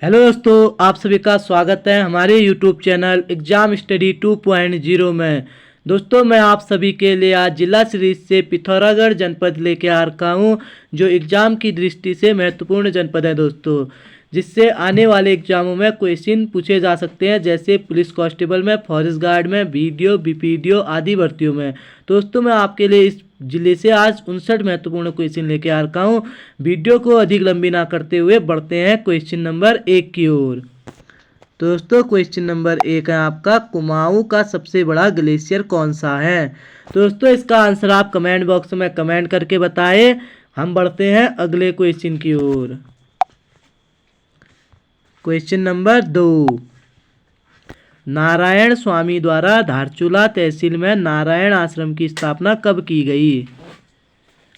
Hello दोस्तों, आप सभी का स्वागत है हमारे यूट्यूब चैनल एग्जाम स्टडी 2.0 में। दोस्तों, मैं आप सभी के लिए आज जिला सीरीज से पिथौरागढ़ जनपद लेके आ रखा हूँ, जो एग्जाम की दृष्टि से महत्वपूर्ण जनपद है दोस्तों, जिससे आने वाले एग्जामों में क्वेश्चन पूछे जा सकते हैं, जैसे पुलिस कांस्टेबल में, फॉरेस्ट गार्ड में, बीडीओ, बीपीडीओ आदि भर्तियों में। दोस्तों, मैं आपके लिए इस जिले से आज 59 महत्वपूर्ण क्वेश्चन लेके आ रखा हूँ। वीडियो को अधिक लंबी ना करते हुए बढ़ते हैं क्वेश्चन नंबर 1 की ओर। तो दोस्तों, क्वेश्चन नंबर 1 है आपका, कुमाऊं का सबसे बड़ा ग्लेशियर कौन सा है। तो दोस्तों, इसका आंसर आप कमेंट बॉक्स में कमेंट करके बताएं। हम बढ़ते हैं अगले क्वेश्चन की ओर। क्वेश्चन नंबर 2, नारायण स्वामी द्वारा धारचूला तहसील में नारायण आश्रम की स्थापना कब की गई।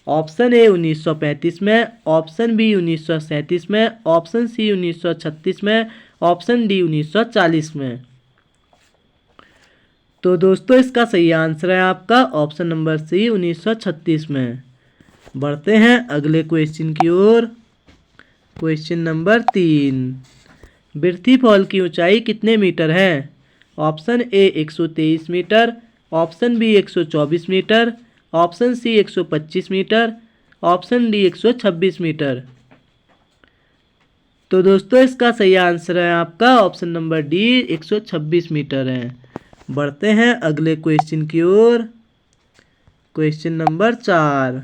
ऑप्शन ए 1935 में, ऑप्शन बी 1937 में, ऑप्शन सी 1936 में, ऑप्शन डी 1940 में। तो दोस्तों, इसका सही आंसर है आपका ऑप्शन नंबर सी 1936 में। बढ़ते हैं अगले क्वेश्चन की ओर। क्वेश्चन नंबर 3, बिरथी फॉल की ऊंचाई कितने मीटर है। Option A 123 metre, option B 124 metre, option C 125 metre, option D 126 metre. तो दोस्तों, इसका सही आंसर है आपका ऑप्शन नंबर डी 126 मीटर है। बढ़ते हैं अगले क्वेश्चन की ओर। क्वेश्चन नंबर 4,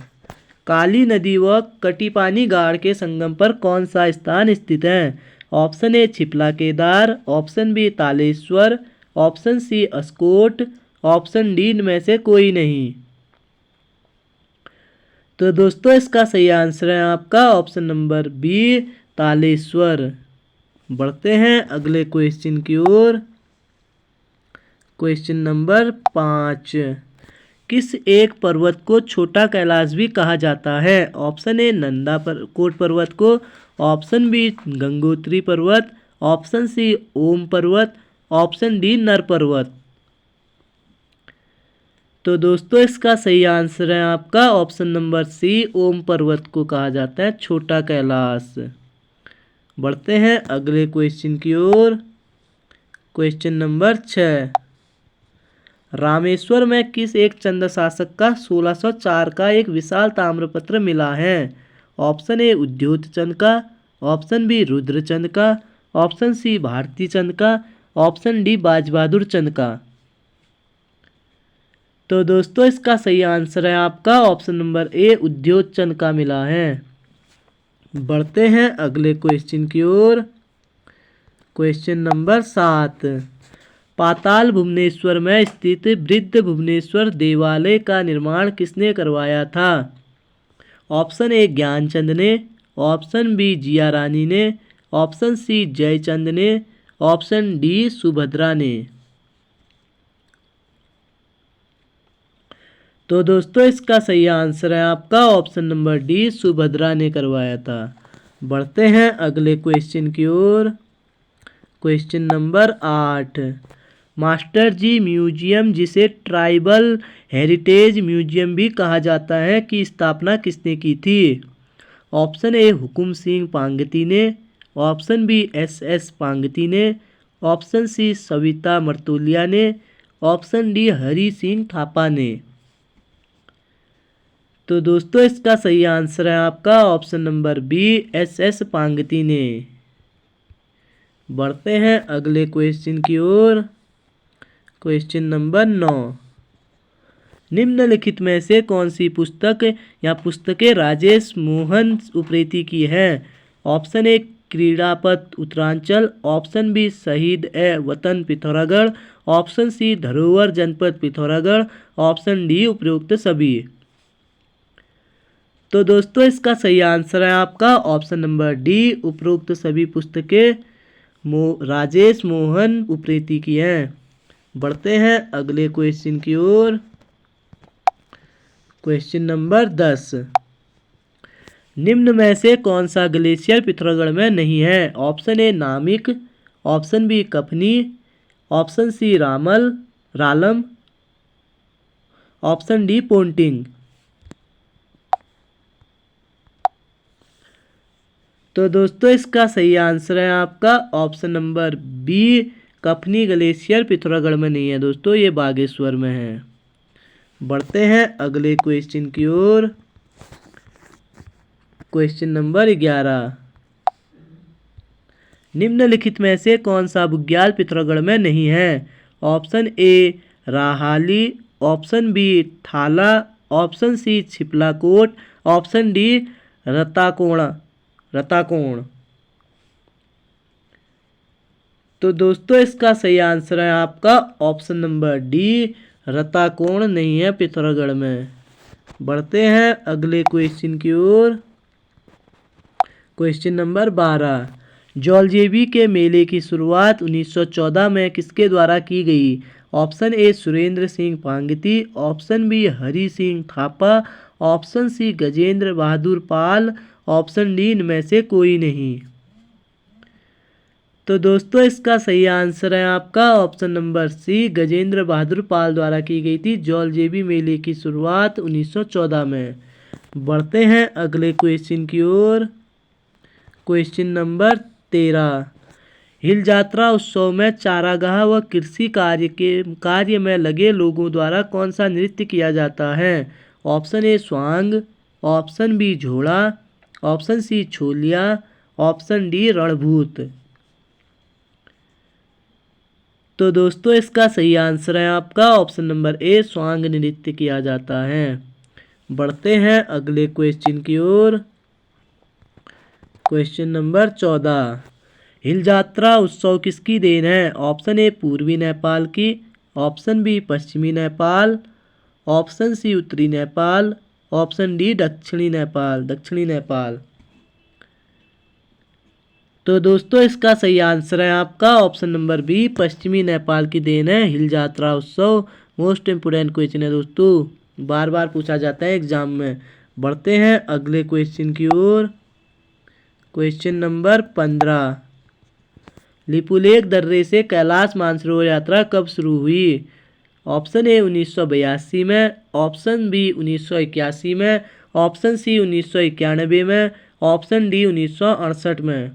काली नदी व कटिपानी गाड़ के संगम पर कौन सा स्थान स्थित है। Option A Chhipla Kedar, option B Taleshwar, option C Askot, option D इनमें से कोई नहीं। तो दोस्तों, इसका सही आंसर है आपका ऑप्शन नंबर बी तालेश्वर। बढ़ते हैं अगले क्वेश्चन की ओर। क्वेश्चन नंबर 5, किस एक पर्वत को छोटा कैलाश भी कहा जाता है। ऑप्शन ए नंदा कोट पर्वत को, ऑप्शन बी गंगोत्री पर्वत, ऑप्शन सी ओम पर्वत, ऑप्शन डी नर पर्वत। तो दोस्तों, इसका सही आंसर है आपका ऑप्शन नंबर सी ओम पर्वत को कहा जाता है छोटा कैलाश। बढ़ते हैं अगले क्वेश्चन की ओर। क्वेश्चन नंबर 6, रामेश्वर में किस एक चंद शासक का 1604 का एक विशाल ताम्रपत्र मिला है। ऑप्शन ए उद्योत चंद का, ऑप्शन बी रुद्रचंद का, ऑप्शन सी भारती चंद का, ऑप्शन डी बाज बहादुर चंद का। तो दोस्तों, इसका सही आंसर है आपका ऑप्शन नंबर ए उद्योत चंद का मिला है। बढ़ते हैं अगले क्वेश्चन की ओर। क्वेश्चन नंबर 7, पाताल भुवनेश्वर में स्थित वृद्ध भुवनेश्वर देवालय का निर्माण किसने करवाया था। ऑप्शन ए ज्ञानचंद ने, ऑप्शन बी जिया रानी ने, ऑप्शन सी जयचंद ने, ऑप्शन डी सुभद्रा ने। तो दोस्तों, इसका सही आंसर है आपका ऑप्शन नंबर डी सुभद्रा ने करवाया था। बढ़ते हैं अगले क्वेश्चन की ओर। क्वेश्चन नंबर 8, मास्टर जी म्यूजियम, जिसे ट्राइबल हेरिटेज म्यूजियम भी कहा जाता है, की स्थापना किसने की थी। ऑप्शन ए हुकुम सिंह पांगती ने, ऑप्शन बी एस पांगती ने, ऑप्शन सी सविता मर्तोलिया ने, ऑप्शन डी हरि सिंह थापा ने। तो दोस्तों, इसका सही आंसर है आपका option number B S Pangti ने। बढ़ते हैं अगले क्वेश्चन की ओर। क्वेश्चन नंबर 9, निम्नलिखित में से कौन सी पुस्तक या पुस्तकें राजेश मोहन उप्रेती की है। Option A Kridapath Uttaranchal, option B शहीद ए वतन पिथौरागढ़, ऑप्शन सी धरोहर जनपद पिथौरागढ़, ऑप्शन डी उपरोक्त सभी। तो दोस्तों, इसका सही आंसर है आपका ऑप्शन नंबर डी उपरोक्त सभी पुस्तकें राजेश मोहन उप्रेती की हैं। बढ़ते हैं अगले क्वेश्चन की ओर। क्वेश्चन नंबर 10, निम्न में से कौन सा ग्लेशियर पिथौरागढ़ में नहीं है। Option A Namik, option B Kafni, option C Ralam, option D Ponting. तो दोस्तों इसका सही आंसर है आपका option number B, Kafni glacier Pithoragarh में नहीं है दोस्तों, ये बागेश्वर में है। बढ़ते हैं अगले क्वेश्चन की ओर। क्वेश्चन नंबर 11, निम्नलिखित में से कौन सा बुग्याल पिथौरागढ़ में नहीं है? Option A Rahali, option B Thala, option C Chhiplakot, option D Ratakon. तो दोस्तों इसका सही आंसर है आपका ऑप्शन नंबर डी, रताकोण नहीं है पिथौरागढ़ में। बढ़ते हैं अगले क्वेश्चन की ओर। क्वेश्चन नंबर 12, जौलजेबी के मेले की शुरुआत 1914 में किसके द्वारा की गई? Option A Surendra Singh Pangti, option B Hari Singh Thapa, option C Gajendra Bahadur Pal, option D इनमें से कोई नहीं। तो दोस्तों इसका सही आंसर है आपका ऑप्शन नंबर सी, गजेंद्र बहादुर पाल द्वारा की गई थी जौलजेबी मेले की शुरुआत 1914 में। बढ़ते हैं अगले क्वेश्चन की ओर। क्वेश्चन नंबर 13, हिल यात्रा उत्सव में चारागाह व कृषि कार्य में लगे लोगों द्वारा कौन सा नृत्य किया जाता है? Option A Swang, option B Jhora, option C Chholiya, option D Ranbhoot. तो दोस्तों इसका सही आंसर है आपका ऑप्शन नंबर ए, स्वांग नृत्य किया जाता है। बढ़ते हैं अगले क्वेश्चन की ओर। क्वेश्चन नंबर 14, हिल यात्रा उत्सव किसकी देन है? ऑप्शन ए पूर्वी नेपाल की, ऑप्शन बी पश्चिमी नेपाल, ऑप्शन सी उत्तरी नेपाल, ऑप्शन डी दक्षिणी नेपाल। तो दोस्तों इसका सही आंसर है आपका ऑप्शन नंबर बी, पश्चिमी नेपाल की देन है हिल यात्रा उत्सव। मोस्ट इम्पोर्टेंट क्वेश्चन है दोस्तों, बार बार पूछा जाता है एग्जाम में। बढ़ते हैं अगले क्वेश्चन की ओर। क्वेश्चन नंबर 15, लिपुलेख दर्रे से कैलाश मानसरोवर यात्रा कब शुरू हुई? ऑप्शन ए 1982 में, ऑप्शन बी 1981 में, ऑप्शन सी 1991 में, ऑप्शन डी 1968 में।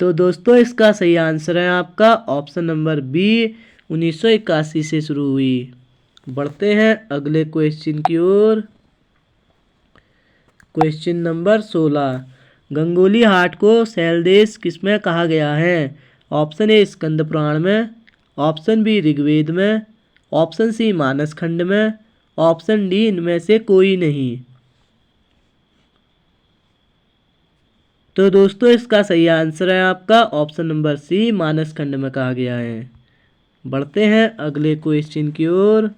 तो दोस्तों इसका सही आंसर है आपका ऑप्शन नंबर बी, 1981 से शुरू हुई। बढ़ते हैं अगले क्वेश्चन की ओर। क्वेश्चन नंबर 16, गंगोली हाट को शैलदेश किसमें कहा गया है? ऑप्शन ए स्कंद पुराण में, ऑप्शन बी ऋग्वेद में, ऑप्शन सी मानस खंड में, ऑप्शन डी इनमें से कोई नहीं। तो दोस्तों इसका सही आंसर है आपका ऑप्शन नंबर सी, मानस खंड में कहा गया है। बढ़ते हैं अगले क्वेश्चन की ओर।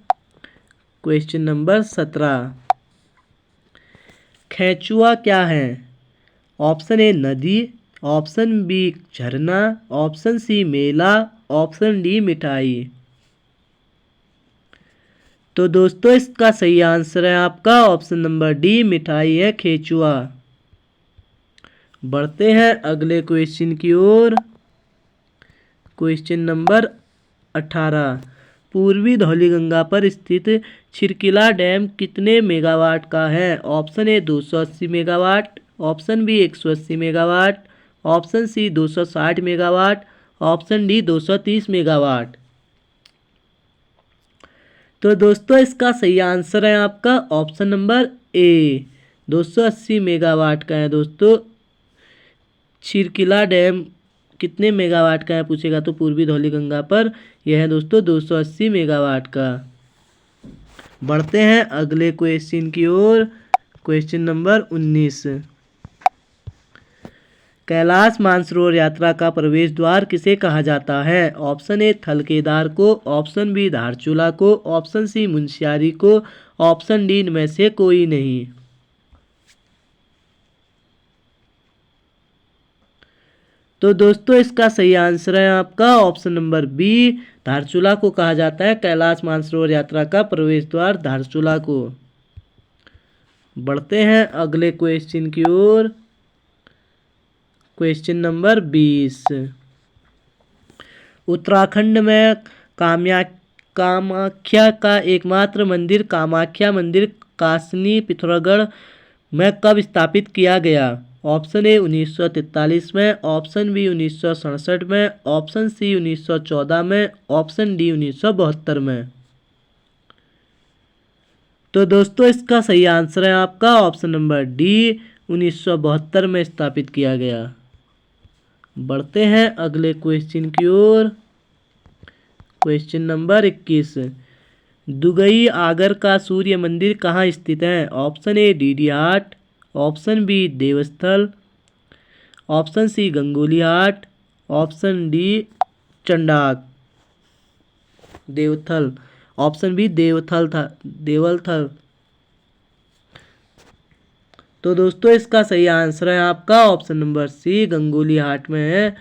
क्वेश्चन नंबर 17, खेचुआ क्या है? ऑप्शन ए नदी, ऑप्शन बी झरना, ऑप्शन सी मेला, ऑप्शन डी मिठाई। तो दोस्तों इसका सही आंसर है आपका ऑप्शन नंबर डी, मिठाई है खेचुआ। बढ़ते हैं अगले क्वेश्चन की ओर। क्वेश्चन नंबर 18, पूर्वी धौलीगंगा पर स्थित छिरकिला डैम कितने मेगावाट का है? Option A 280 megawatt, option B 180 megawatt, option C 260 megawatt, option D 230 megawatt. तो दोस्तों इसका सही आंसर है आपका ऑप्शन नंबर ए, 280 मेगावाट का है दोस्तों। छिरकिला डैम कितने मेगावाट का है पूछेगा तो पूर्वी धौलीगंगा पर यह है दोस्तों 280 मेगावाट का। बढ़ते हैं अगले क्वेश्चन की ओर। क्वेश्चन नंबर 19, कैलाश मानसरोवर यात्रा का प्रवेश द्वार किसे कहा जाता है? ऑप्शन ए थलकेदार को, ऑप्शन बी धारचूला को, ऑप्शन सी मुंशियारी को, ऑप्शन डी इनमें से कोई नहीं। तो दोस्तों इसका सही आंसर है आपका ऑप्शन नंबर बी, धारचूला को कहा जाता है कैलाश मानसरोवर यात्रा का प्रवेश द्वार धारचूला को। बढ़ते हैं अगले क्वेश्चन की ओर। क्वेश्चन नंबर 20, उत्तराखंड में कामाख्या का एकमात्र मंदिर कामाख्या मंदिर कासनी पिथौरागढ़ में कब स्थापित किया गया? ऑप्शन ए 1943 में, ऑप्शन बी 1967 में, ऑप्शन सी 1914 में, ऑप्शन डी 1972 में। तो दोस्तों इसका सही आंसर है आपका ऑप्शन नंबर डी, 1972 में स्थापित किया गया। बढ़ते हैं अगले क्वेश्चन की ओर। Question number 21। दुगई आगर का सूर्य मंदिर कहाँ स्थित है? Option A Didihat, option B Devsthal, option C Gangoli Haat, option D Chandak Devthal, option B Devthal था, देवलथल। तो दोस्तों इसका सही आंसर है आपका option number C, Gangoli Hat में है।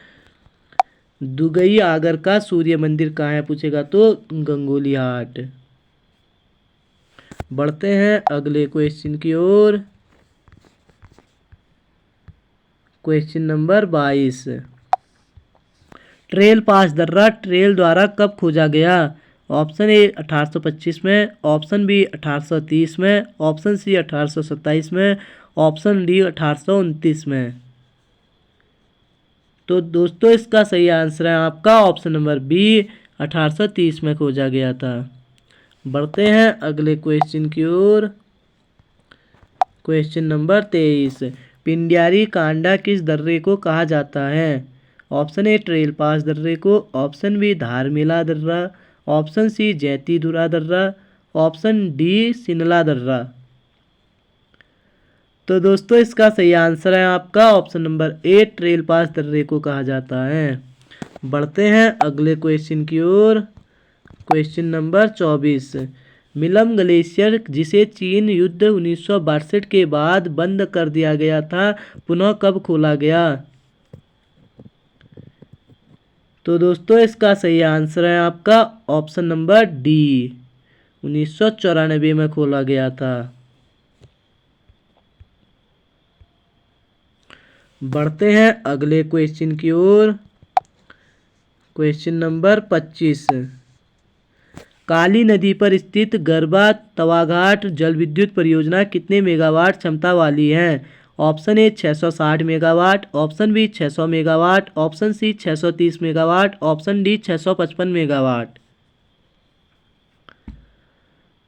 दुगई आगर का सूर्य मंदिर कहाँ है पूछेगा तो गंगोली हाट। बढ़ते हैं अगले क्वेश्चन की ओर। Question number 22। ट्रेल पास दर्रा ट्रेल द्वारा कब खोजा गया? ऑप्शन ए 1825 में, ऑप्शन बी 1830 में, ऑप्शन सी 1827 में, ऑप्शन डी 1829 में। तो दोस्तों इसका सही आंसर है आपका ऑप्शन नंबर बी, 1830 में खोजा गया था। बढ़ते हैं अगले क्वेश्चन की ओर। Question number 23। पिंड्यारी कांडा किस दर्रे को कहा जाता है? ऑप्शन ए ट्रेल पास दर्रे को, ऑप्शन बी धारमेला दर्रा, ऑप्शन सी जैतीधुरा दर्रा, ऑप्शन डी सिनला दर्रा। तो दोस्तों इसका सही आंसर है आपका ऑप्शन नंबर ए, ट्रेल पास दर्रे को कहा जाता है। बढ़ते हैं अगले क्वेश्चन की ओर। Question number 24। मिलम ग्लेशियर जिसे चीन युद्ध 1962 के बाद बंद कर दिया गया था, पुनः कब खोला गया? तो दोस्तों इसका सही आंसर है आपका ऑप्शन नंबर डी, 1994 में खोला गया था। बढ़ते हैं अगले क्वेश्चन की ओर। Question number 25। काली नदी पर स्थित गरबा तवाघाट जल विद्युत परियोजना कितने मेगावाट क्षमता वाली है? Option A 660 megawatt, option B 600 megawatt, option C 630 megawatt, option D 655 megawatt.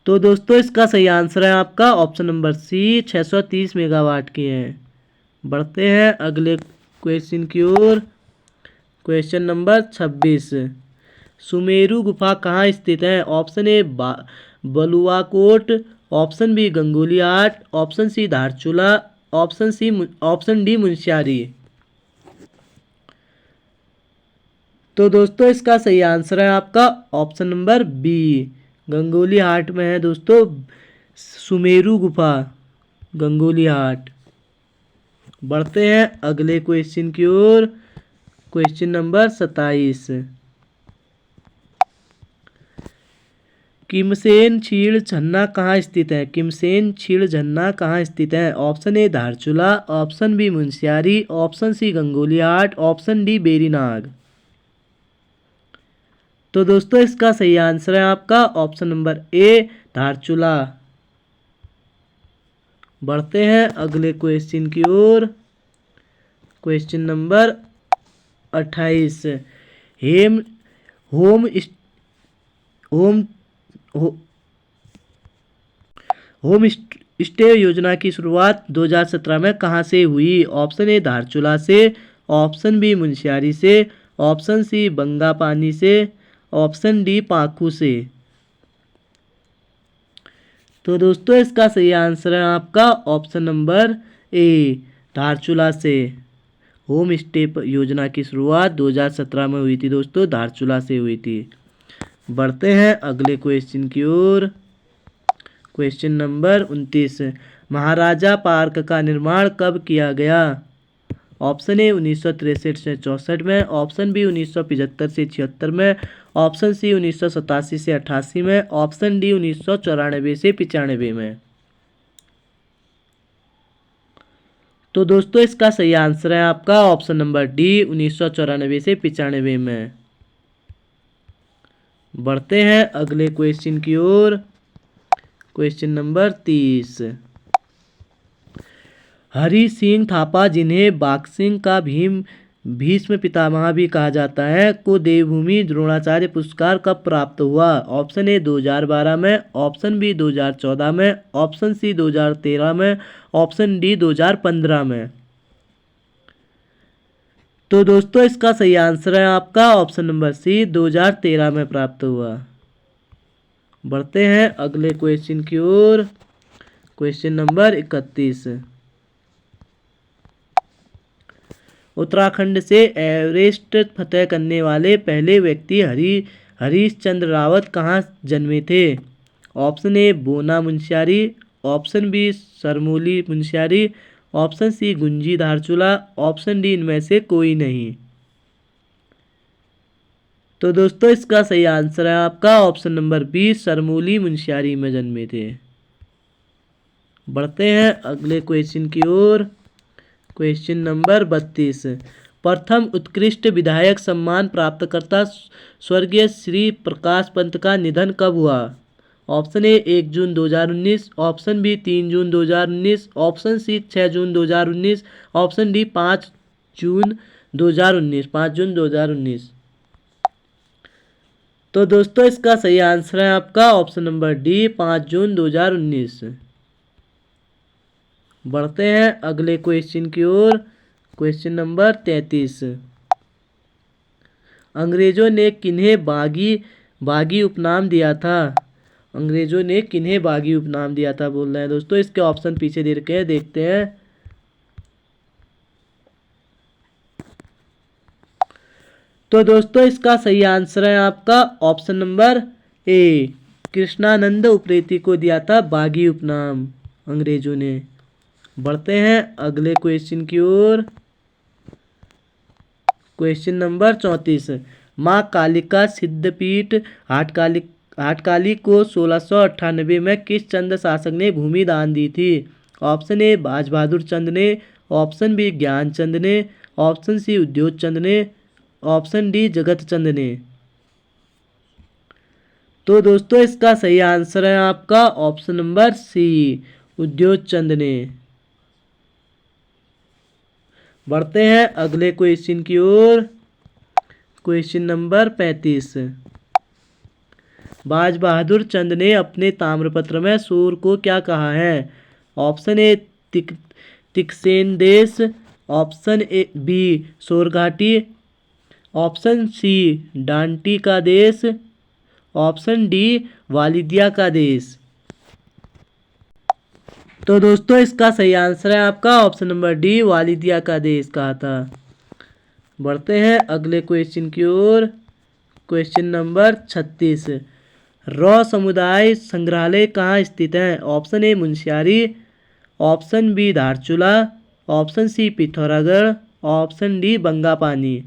तो दोस्तों इसका सही आंसर है आपका ऑप्शन नंबर सी, 630 मेगावाट की है। बढ़ते हैं अगले क्वेश्चन की ओर। Question number 26। सुमेरु गुफा कहाँ स्थित है? Option A Baluakot, option B Gangoli Haat, option C Dharchula, option D Munsiyari. तो दोस्तों इसका सही आंसर है आपका option number B, Gangoli Hat में है दोस्तों सुमेरु गुफा, गंगोली हाट। बढ़ते हैं अगले क्वेश्चन की ओर। Question number 27। किमसेन छीड़ झरना कहाँ स्थित है? किमसेन छीड़ झरना कहाँ स्थित है? Option A Dharchula, option B Munsiyari, option C Gangoli Haat, option D Berinag. तो दोस्तों इसका सही आंसर है आपका ऑप्शन नंबर ए, धारचूला। बढ़ते हैं अगले क्वेश्चन की ओर। Question number 28। हेम होम होम होम स्टे योजना की शुरुआत 2017 में कहाँ से हुई? ऑप्शन ए धारचूला से, ऑप्शन बी मुंशियारी से, ऑप्शन सी बंगापानी से, ऑप्शन डी पाखू से। तो दोस्तों इसका सही आंसर है आपका ऑप्शन नंबर ए, धारचूला से। होम स्टे योजना की शुरुआत 2017 में हुई थी दोस्तों, धारचूला से हुई थी। बढ़ते हैं अगले क्वेश्चन की ओर। Question number 29। महाराजा पार्क का निर्माण कब किया गया? ऑप्शन ए 1963 से 64 में, ऑप्शन बी 1975 से 76 में, ऑप्शन सी 1987 से 88 में, ऑप्शन डी 1994 से 95 में। तो दोस्तों इसका सही आंसर है आपका ऑप्शन नंबर डी, 1994 से 95 में। बढ़ते हैं अगले क्वेश्चन की ओर। Question number 30। हरि सिंह थापा, जिन्हें बॉक्सिंग का भीष्म पितामह भी कहा जाता है, को देवभूमि द्रोणाचार्य पुरस्कार कब प्राप्त हुआ? ऑप्शन ए 2012 में, ऑप्शन बी 2014 में, ऑप्शन सी 2013 में, ऑप्शन डी 2015 में। तो दोस्तों इसका सही आंसर है आपका ऑप्शन नंबर सी, 2013 में प्राप्त हुआ। बढ़ते हैं अगले क्वेश्चन की ओर। Question number 31। उत्तराखंड से एवरेस्ट फतह करने वाले पहले व्यक्ति हरीश चंद्र रावत कहाँ जन्मे थे? Option A Bona Munsiyari, option B Sarmoli Munsiyari, option C Gunji Dharchula, option D इनमें से कोई नहीं। तो दोस्तों इसका सही आंसर है आपका option number B, Sarmoli Munsiyari में जन्मे थे। बढ़ते हैं अगले क्वेश्चन की ओर। Question number 32। प्रथम उत्कृष्ट विधायक सम्मान प्राप्तकर्ता स्वर्गीय श्री प्रकाश पंत का निधन कब हुआ? ऑप्शन ए 1 जून 2019, ऑप्शन बी 3 जून 2019, ऑप्शन सी 6 जून 2019, ऑप्शन डी 5 जून 2019। तो दोस्तों इसका सही आंसर है आपका ऑप्शन नंबर डी, 5 जून 2019। बढ़ते हैं अगले क्वेश्चन की ओर। Question number 33। अंग्रेजों ने किन्हें बागी उपनाम दिया था? अंग्रेजों ने किन्हें बागी उपनाम दिया था बोल रहे हैं दोस्तों। इसके ऑप्शन पीछे दे रखे हैं, देखते हैं। तो दोस्तों इसका सही आंसर है आपका option number A, Krishnanand Upreti को दिया था बागी उपनाम अंग्रेजों ने। बढ़ते हैं अगले क्वेश्चन की ओर। Question number 34। माँ कालिका सिद्धपीठ हाटकाली को 1698 में किस चंद शासक ने भूमि दान दी थी? ऑप्शन ए बाज बहादुर चंद ने, ऑप्शन बी ज्ञानचंद ने, ऑप्शन सी उद्योग चंद ने, ऑप्शन डी जगत चंद ने। तो दोस्तों इसका सही आंसर है आपका ऑप्शन नंबर सी, उद्योग चंद ने। बढ़ते हैं अगले क्वेश्चन की ओर। Question number 35। बाज बहादुर चंद ने अपने ताम्रपत्र में सूर को क्या कहा है? ऑप्शन ए तिकसेन देश, option A B Sorghati, option C Danti का देश, ऑप्शन डी वालिदिया का देश। तो दोस्तों इसका सही आंसर है आपका ऑप्शन नंबर डी, वालिदिया का देश कहा था। बढ़ते हैं अगले क्वेश्चन की ओर। Question number 36। रॉ समुदाय संग्रहालय कहाँ स्थित है? Option A Munsiyari, option B Dharchula, option C Pithoragarh, option D Bangapani.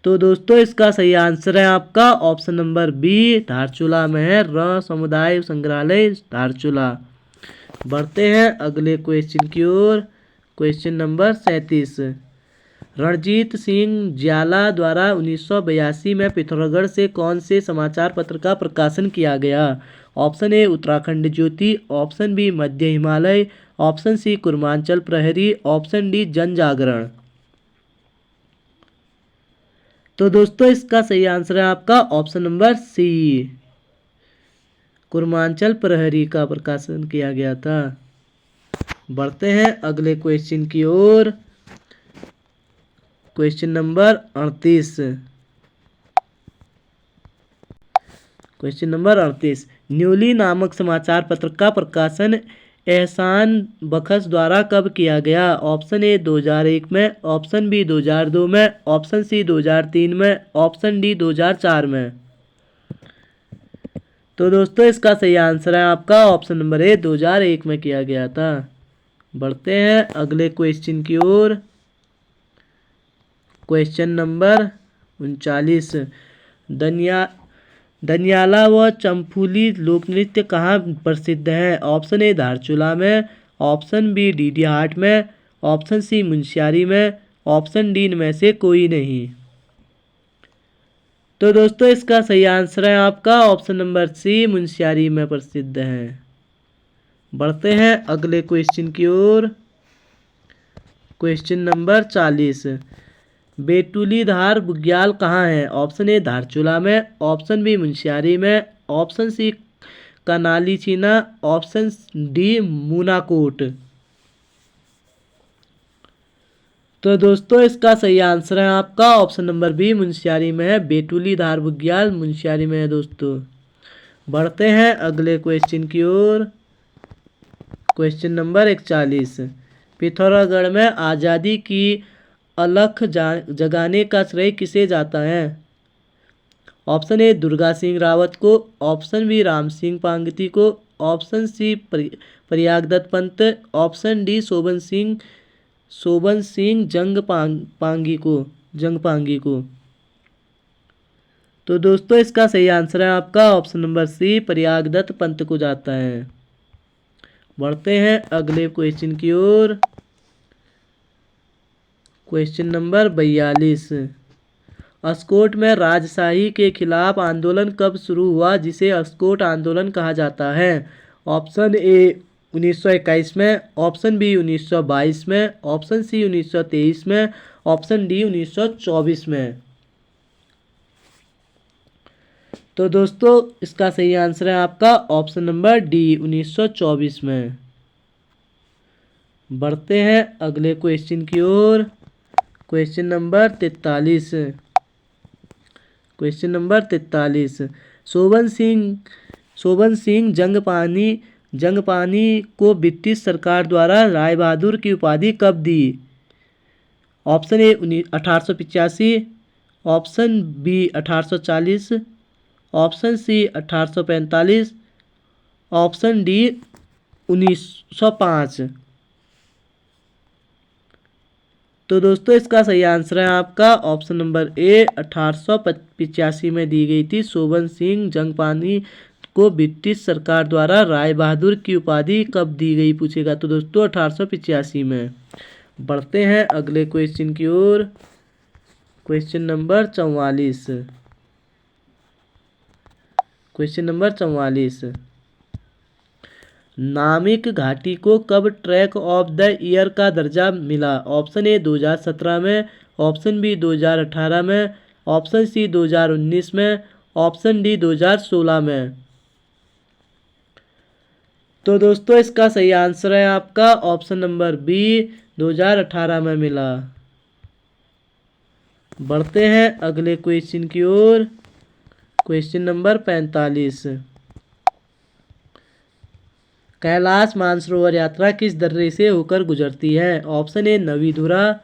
तो दोस्तों इसका सही आंसर है आपका ऑप्शन नंबर बी, धारचूला में है रॉ समुदाय संग्रहालय धारचूला। बढ़ते हैं अगले क्वेश्चन की ओर। Question number 37। रणजीत सिंह ज्याला द्वारा 1982 में पिथौरागढ़ से कौन से समाचार पत्र का प्रकाशन किया गया? Option A Uttarakhand Jyoti, option B Madhya Himalaya, option C Kurmanchal Prahari, option D जन जागरण। तो दोस्तों इसका सही आंसर है आपका ऑप्शन नंबर सी, कुर्मांचल प्रहरी का प्रकाशन किया गया था। बढ़ते हैं अगले क्वेश्चन की ओर। Question number 38। Question number 38। न्यूली नामक समाचार पत्र का प्रकाशन एहसान बख्श द्वारा कब किया गया? ऑप्शन ए 2001 में, ऑप्शन बी 2002 में, ऑप्शन सी 2003 में, ऑप्शन डी 2004 में। तो दोस्तों इसका सही आंसर है आपका ऑप्शन नंबर ए, 2001 में किया गया था। बढ़ते हैं अगले क्वेश्चन की ओर। Question number 39। दनियाला व चंफूली लोकनृत्य कहाँ प्रसिद्ध हैं? ऑप्शन ए धारचूला में, ऑप्शन बी डीडीहाट में, ऑप्शन सी मुंशियारी में, ऑप्शन डी इनमें से कोई नहीं। तो दोस्तों इसका सही आंसर है आपका ऑप्शन नंबर सी, मुंशियारी में प्रसिद्ध है। बढ़ते हैं अगले क्वेश्चन की ओर। Question number 40। बेतुली धार बुग्याल कहाँ है? ऑप्शन ए धारचूला में, ऑप्शन बी मुंशियारी में, ऑप्शन सी कनाली चीना, ऑप्शन डी मूनाकोट। तो दोस्तों इसका सही आंसर है आपका ऑप्शन नंबर बी मुंशियारी में है। बेतुली धार बुग्याल मुंशियारी में है दोस्तों। बढ़ते हैं अगले क्वेश्चन की ओर। Question number 41। पिथौरागढ़ में आज़ादी की अलख जगाने का श्रेय किसे जाता है? ऑप्शन ए दुर्गा सिंह रावत को, ऑप्शन बी राम सिंह पांगती को, option C Prayagdatt Pant, option D Shobhan Singh Jung Pangi को। तो दोस्तों इसका सही आंसर है आपका ऑप्शन नंबर सी प्रयागदत्त पंत को जाता है। बढ़ते हैं अगले क्वेश्चन की ओर। Question number 42। अस्कोट में राजशाही के खिलाफ आंदोलन कब शुरू हुआ जिसे अस्कोट आंदोलन कहा जाता है? ऑप्शन ए 1921 में, ऑप्शन बी 1922 में, ऑप्शन सी 1923 में, ऑप्शन डी 1924 में। तो दोस्तों इसका सही आंसर है आपका ऑप्शन नंबर डी 1924 में। बढ़ते हैं अगले क्वेश्चन की ओर। Question number 43। Question number 43। Shobhan Singh Jangpani को ब्रिटिश सरकार द्वारा राय बहादुर की उपाधि कब दी? Option A 1885, option B 1840, option C 1845, option D 1905। तो दोस्तों इसका सही आंसर है आपका ऑप्शन नंबर ए 1885 में दी गई थी। शोभन सिंह जंगपानी को ब्रिटिश सरकार द्वारा राय बहादुर की उपाधि कब दी गई पूछेगा तो दोस्तों 1885 में। बढ़ते हैं अगले क्वेश्चन की ओर। Question number 44। Question number 44। Namik घाटी को कब ट्रैक ऑफ द ईयर का दर्जा मिला? ऑप्शन ए 2017 में, ऑप्शन बी 2018 में, ऑप्शन सी 2019 में, ऑप्शन डी 2016 में। तो दोस्तों इसका सही आंसर है आपका ऑप्शन नंबर बी 2018 में मिला। बढ़ते हैं अगले क्वेश्चन की ओर। Question number 45। कैलाश मानसरोवर यात्रा किस दर्रे से होकर गुजरती है? Option A Navidhura,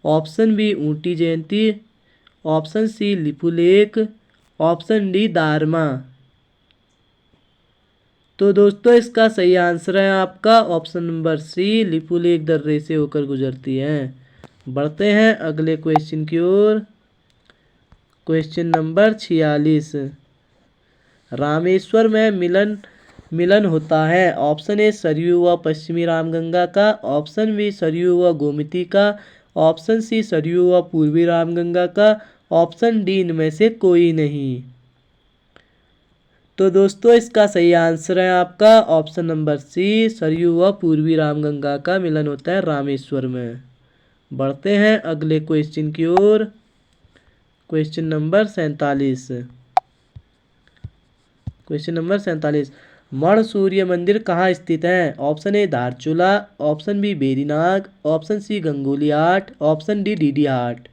option B Unti Jayanti, option C Lipulekh, option D Darma. तो दोस्तों इसका सही आंसर है आपका ऑप्शन नंबर सी लिपुलेख दर्रे से होकर गुजरती है। बढ़ते हैं अगले क्वेश्चन की ओर। Question number 46। रामेश्वर में मिलन होता है। ऑप्शन ए सरयू व पश्चिमी रामगंगा का, ऑप्शन बी सरयू व गोमती का, ऑप्शन सी सरयू व पूर्वी रामगंगा का, ऑप्शन डी इनमें से कोई नहीं। तो दोस्तों इसका सही आंसर है आपका ऑप्शन नंबर सी सरयू व पूर्वी रामगंगा का मिलन होता है रामेश्वर में। बढ़ते हैं अगले क्वेश्चन की ओर। Question number 47। Question number 47। मण सूर्य मंदिर कहाँ स्थित है? Option A Dharchula, option B Berinag, option C Gangoli Haat, option D Didihat.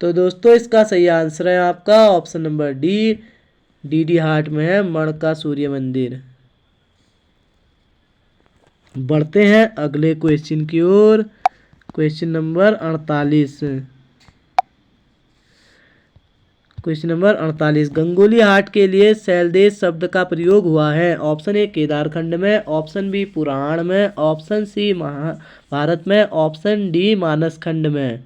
तो दोस्तों इसका सही आंसर है आपका option number D Didihat में है मण का सूर्य मंदिर। बढ़ते हैं अगले क्वेश्चन की ओर। Question number 48। Question number 48। Gangolihat के लिए शैलदेश शब्द का प्रयोग हुआ है। ऑप्शन ए केदारखंड में, ऑप्शन बी पुराण में, ऑप्शन सी महाभारत में, ऑप्शन डी मानस खंड में।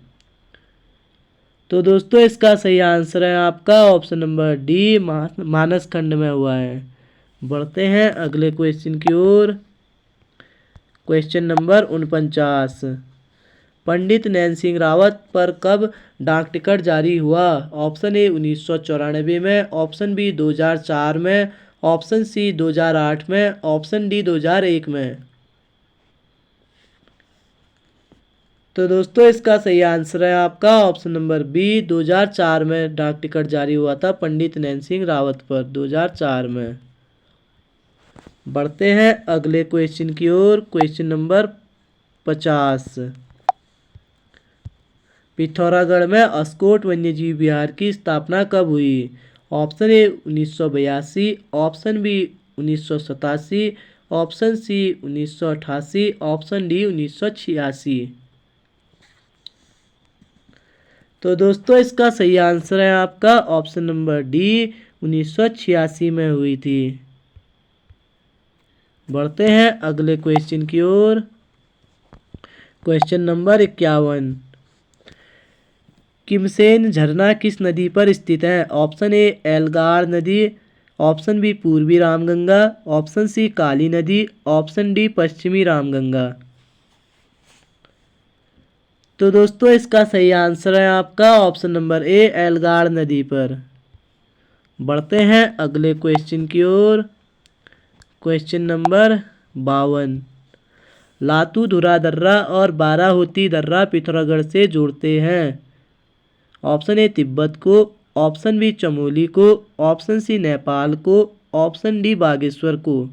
तो दोस्तों इसका सही आंसर है आपका ऑप्शन नंबर डी मानस खंड में हुआ है। बढ़ते हैं अगले क्वेश्चन की ओर। Question number 49। पंडित नैन सिंह रावत पर कब डाक टिकट जारी हुआ? ऑप्शन ए 1994 में, ऑप्शन बी 2004 में, ऑप्शन सी 2008 में, ऑप्शन डी 2001 में। तो दोस्तों इसका सही आंसर है आपका ऑप्शन नंबर बी, 2004 में डाक टिकट जारी हुआ था पंडित नैन सिंह रावत पर, 2004 में। बढ़ते हैं अगले क्वेश्चन की ओर। Question number 50। पिथौरागढ़ में अस्कोट वन्यजीव विहार की स्थापना कब हुई? Option A 1982, option B 1987, option C 1988, option D 1986। तो दोस्तों इसका सही आंसर है आपका ऑप्शन नंबर डी, 1986 में हुई थी। बढ़ते हैं अगले क्वेश्चन की ओर। Question number 51। किमसेन झरना किस नदी पर स्थित है? ऑप्शन ए एल्गार नदी, ऑप्शन बी पूर्वी रामगंगा, ऑप्शन सी काली नदी, ऑप्शन डी पश्चिमी रामगंगा। तो दोस्तों इसका सही आंसर है आपका ऑप्शन नंबर ए, एल्गार नदी पर। बढ़ते हैं अगले क्वेश्चन की ओर। Question number 52। लातू धुरा दर्रा और बाराहोती दर्रा पिथौरागढ़ से जोड़ते हैं। ऑप्शन ए तिब्बत को, ऑप्शन बी चमोली को, ऑप्शन सी नेपाल को, ऑप्शन डी बागेश्वर को।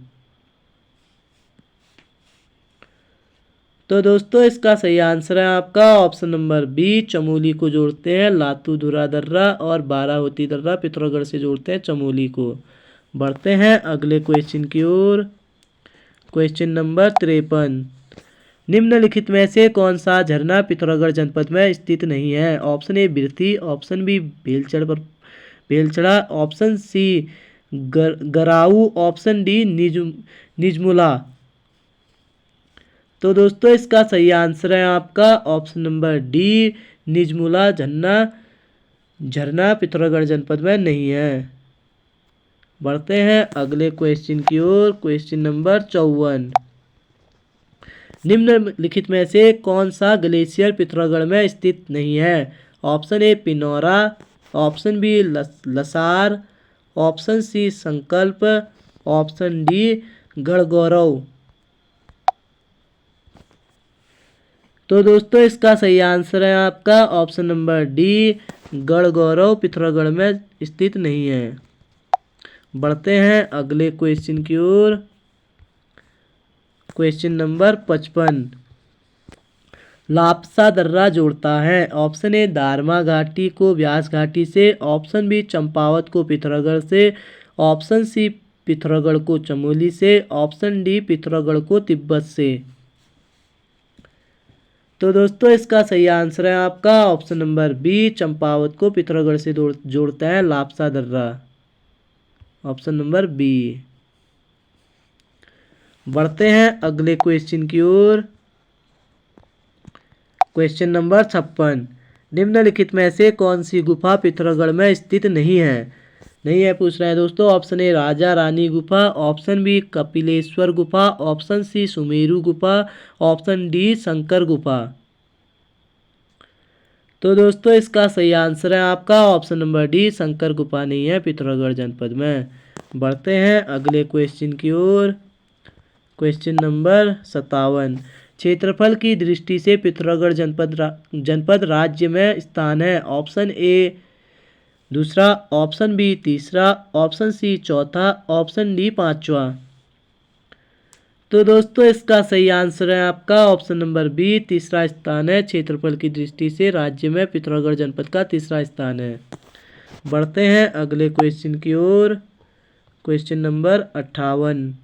तो दोस्तों इसका सही आंसर है आपका ऑप्शन नंबर बी, चमोली को जोड़ते हैं लातू धुरा दर्रा और बाराहोती दर्रा पिथौरागढ़ से जोड़ते हैं चमोली को। बढ़ते हैं अगले क्वेश्चन की ओर। Question number 53। निम्नलिखित में से कौन सा झरना पिथौरागढ़ जनपद में स्थित नहीं है? Option A Birthi, option B Belchada, option C Garau, option D Nijmula. तो दोस्तों इसका सही आंसर है आपका ऑप्शन नंबर डी, निजमुला झरना पिथौरागढ़ जनपद में नहीं है। बढ़ते हैं अगले क्वेश्चन की ओर। Question number 54। निम्नलिखित में से कौन सा ग्लेशियर पिथौरागढ़ में स्थित नहीं है? ऑप्शन ए पिनौरा, ऑप्शन बी लसार, ऑप्शन सी संकल्प, ऑप्शन डी गढ़गौरव। तो दोस्तों इसका सही आंसर है आपका ऑप्शन नंबर डी, गढ़गौरव पिथौरागढ़ में स्थित नहीं है। बढ़ते हैं अगले क्वेश्चन की ओर। Question number 55। लापसा दर्रा जोड़ता है। ऑप्शन ए दारमा घाटी को व्यास घाटी से, ऑप्शन बी चंपावत को पिथौरागढ़ से, ऑप्शन सी पिथौरागढ़ को चमोली से, ऑप्शन डी पिथौरागढ़ को तिब्बत से। तो दोस्तों इसका सही आंसर है आपका ऑप्शन नंबर बी, चंपावत को पिथौरागढ़ से जोड़ता है लापसा दर्रा, ऑप्शन नंबर बी। बढ़ते हैं अगले क्वेश्चन की ओर। Question number 56। निम्नलिखित में से कौन सी गुफा पिथौरागढ़ में स्थित नहीं है पूछ रहे हैं दोस्तों। ऑप्शन ए राजा रानी गुफा, ऑप्शन बी कपिलेश्वर गुफा, ऑप्शन सी सुमेरु गुफा, ऑप्शन डी शंकर गुफा। तो दोस्तों इसका सही आंसर है आपका ऑप्शन नंबर डी, शंकर गुफा नहीं है पिथौरागढ़ जनपद में। बढ़ते हैं अगले क्वेश्चन की ओर। Question number 57। क्षेत्रफल की दृष्टि से पिथौरागढ़ जनपद राज्य में स्थान है। ऑप्शन ए दूसरा, ऑप्शन बी तीसरा, ऑप्शन सी चौथा, ऑप्शन डी पांचवा। तो दोस्तों इसका सही आंसर है आपका ऑप्शन नंबर बी, तीसरा स्थान है। क्षेत्रफल की दृष्टि से राज्य में पिथौरागढ़ जनपद का तीसरा स्थान है। बढ़ते हैं अगले क्वेश्चन की ओर। Question number 58।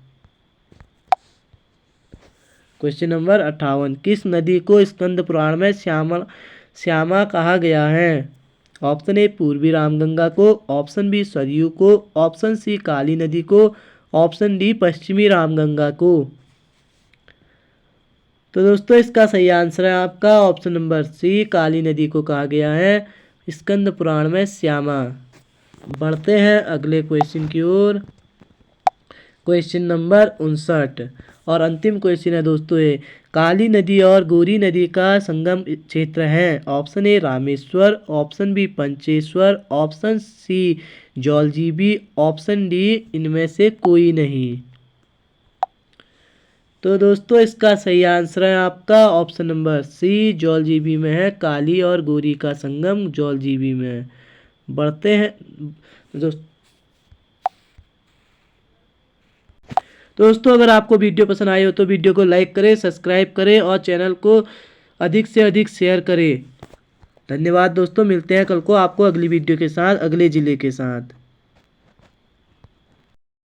Question number 58। किस नदी को स्कंद पुराण में श्यामा कहा गया है? ऑप्शन ए पूर्वी रामगंगा को, ऑप्शन बी सरयू को, ऑप्शन सी काली नदी को, ऑप्शन डी पश्चिमी रामगंगा को। तो दोस्तों इसका सही आंसर है आपका ऑप्शन नंबर सी, काली नदी को कहा गया है स्कंद पुराण में श्यामा। बढ़ते हैं अगले क्वेश्चन की ओर। क्वेश्चन नंबर 59 और अंतिम क्वेश्चन है दोस्तों ये। काली नदी और गौरी नदी का संगम क्षेत्र है। Option A Rameshwar, option B Pancheshwar, option C Jauljibi, option D इनमें से कोई नहीं। तो दोस्तों इसका सही आंसर है आपका ऑप्शन नंबर सी, जॉलजीबी में है। काली और गोरी का संगम जॉलजीबी में है। बढ़ते हैं दोस्तों अगर आपको वीडियो पसंद आई हो तो वीडियो को लाइक करें, सब्सक्राइब करें और चैनल को अधिक से अधिक शेयर करें। धन्यवाद दोस्तों, मिलते हैं कल को आपको अगली वीडियो के साथ, अगले ज़िले के साथ।